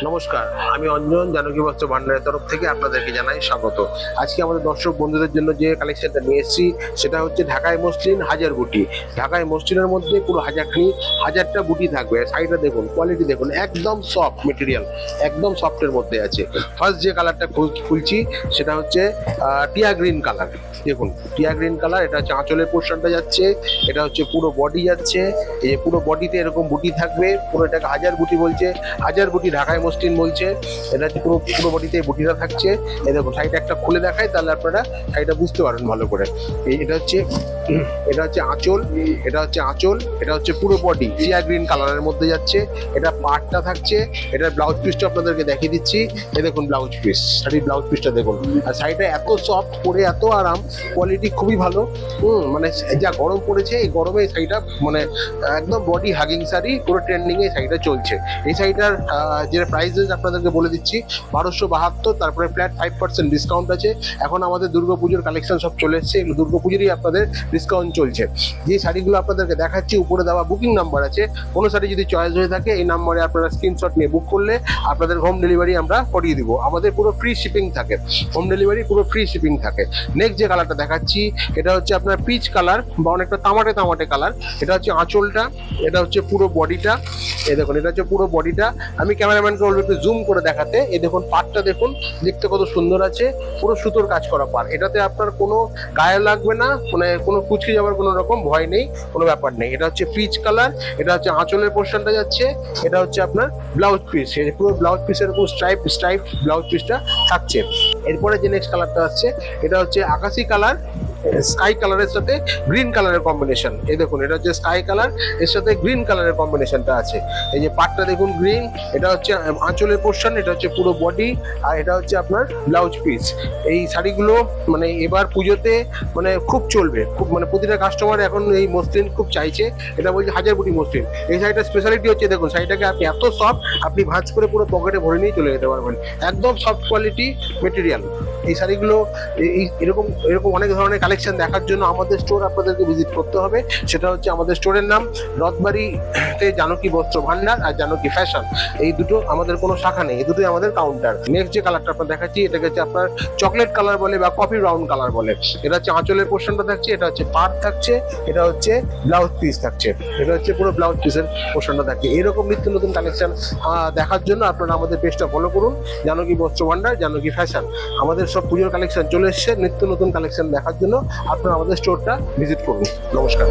নমস্কার, আমি অঞ্জন জানকী বস্ত্র ভান্ডারের তরফ থেকে আপনাদেরকে জানাই স্বাগত। আজকে আমাদের দর্শক বন্ধুদের জন্য যে কালেকশনটা নিয়ে এসেছি সেটা হচ্ছে ঢাকাই মসলিন হাজার বুটি। ঢাকাই মসলিনের মধ্যে পুরো হাজারটা বুটি থাকবে। সাইডটা দেখুন, কোয়ালিটি দেখুন, একদম সফট মেটেরিয়াল, একদম সফটের মধ্যে আছে। ফার্স্ট যে কালারটা খুলছি সেটা হচ্ছে টিয়া গ্রিন কালার। দেখুন টিয়া গ্রিন কালার, এটা হচ্ছে আঁচলের পোর্শনটা যাচ্ছে, এটা হচ্ছে পুরো বডি যাচ্ছে। এই যে পুরো বডিতে এরকম বুটি থাকবে, পুরো এটাকে হাজার বুটি বলছে, হাজার বুটি ঢাকাই মসলিন বলছে। এটা হচ্ছে পুরো বডিতে বুটিটা থাকছে। এই দেখুন সাইডটা একটা খুলে দেখায়, তাহলে আপনারা সাইডটা বুঝতে পারেন ভালো করে। এটা হচ্ছে আঁচল, এটা হচ্ছে আঁচল, এটা হচ্ছে পুরো বডি টিয়া গ্রিন কালারের মধ্যে যাচ্ছে। এটা পার্টটা থাকছে, এটার ব্লাউজ পিসটা আপনাদেরকে দেখিয়ে দিচ্ছি। এই দেখুন ব্লাউজ পিস, শাড়ির ব্লাউজ পিসটা দেখুন। আর শাড়িটা এত সফট, পরে এত আরাম, কোয়ালিটি খুবই ভালো। মানে যা গরম পড়েছে, এই গরমে এই শাড়িটা মানে একদম বডি হাগিং শাড়ি, পুরো ট্রেন্ডিং এ শাড়িটা চলছে। এই শাড়িটার যে প্রাইস আপনাদেরকে বলে দিচ্ছি 1272, তারপরে ফ্ল্যাট 5% ডিসকাউন্ট আছে। এখন আমাদের দুর্গাপুজোর কালেকশন সব চলে এসছে, এগুলো দুর্গাপুজোরই আপনাদের ডিসকাউন্ট চলছে। যে শাড়িগুলো আপনাদেরকে দেখাচ্ছি, উপরে দেওয়া বুকিং নাম্বার আছে। কোনো শাড়ি যদি চয়েস হয়ে থাকে, এই নাম্বারে আপনারা স্ক্রিনশট নিয়ে বুক করলে আপনাদের হোম ডেলিভারি আমরা করিয়ে দিব। আমাদের পুরো ফ্রি শিপিং থাকে, হোম ডেলিভারি পুরো ফ্রি শিপিং থাকে। নেক্সট যে কালারটা দেখাচ্ছি, এটা হচ্ছে আপনার পিচ কালার বা অনেকটা তামাটে কালার। এটা হচ্ছে আঁচলটা, এটা হচ্ছে পুরো বডিটা। এই দেখুন এটা হচ্ছে পুরো বডিটা। আমি ক্যামেরাম্যানকে বলবো একটু জুম করে দেখাতে। এই দেখুন পাড়টা দেখুন, দেখতে কত সুন্দর আছে, পুরো সুতোর কাজ করা পাড়। এটাতে আপনার কোনো গায়ে লাগবে না, মানে কোনো কুচকে যাওয়ার কোনো রকম ভয় নেই, কোনো ব্যাপার নেই। এটা হচ্ছে পিচ কালার, এটা হচ্ছে আঁচলের পোর্শনটা যাচ্ছে, এটা হচ্ছে আপনার ব্লাউজ পিস। এই পুরো ব্লাউজ পিসের উপর স্ট্রাইপ ব্লাউজ পিসটা থাকছে। এরপরে যে নেক্সট কালারটা আসছে, এটা হচ্ছে আকাশি কালার, স্কাই কালারের সাথে গ্রিন কালারের কম্বিনেশন। এই দেখুন এটা হচ্ছে স্কাই কালার, এর সাথে গ্রিন কালারের কম্বিনেশনটা আছে। এই যে পাটটা দেখুন গ্রিন, এটা হচ্ছে আঁচলের পোর্শন, এটা হচ্ছে পুরো বডি, আর এটা হচ্ছে আপনার ব্লাউজ পিস। এই শাড়িগুলো মানে এবার পুজোতে মানে খুব চলবে, খুব মানে প্রতিটা কাস্টমার এখন এই মসলিন খুব চাইছে। এটা বলছে হাজার বুটি মসলিন। এই শাড়িটার স্পেশালিটি হচ্ছে দেখুন শাড়িটাকে আপনি এত সফট, আপনি ভাঁজ করে পুরো পকেটে ভরে নিয়ে চলে যেতে পারবেন। একদম সফট কোয়ালিটি মেটেরিয়াল। এই শাড়িগুলো এরকম অনেক ধরনের কালেকশন দেখার জন্য আমাদের স্টোর আপনাদেরকে ভিজিট করতে হবে। সেটা হচ্ছে আমাদের স্টোরের নাম রথবাড়িতে জানকী বস্ত্র ভান্ডার আর জানকী ফ্যাশন। এই দুটো আমাদের কোনো শাখা নেই, এই দুটোই আমাদের কাউন্টার। নেক্সট যে কালারটা আপনার দেখাচ্ছি, এটাকে হচ্ছে আপনার চকলেট কালার বলে বা কফি ব্রাউন কালার বলে। এটা হচ্ছে আঁচলের পোর্শনটা থাকছে, এটা হচ্ছে পাড় থাকছে, এটা হচ্ছে ব্লাউজ পিস থাকছে, এটা হচ্ছে পুরো ব্লাউজ পিসের পোর্শনটা থাকছে। এরকম নিত্য নতুন কালেকশন দেখার জন্য আপনারা আমাদের পেজটা ফলো করুন, জানকী বস্ত্র ভান্ডার জানকী ফ্যাশন। আমাদের সব পুজোর কালেকশন চলে এসছে, নিত্য নতুন কালেকশন দেখার জন্য আপনারা আমাদের স্টোরটা ভিজিট করুন। নমস্কার।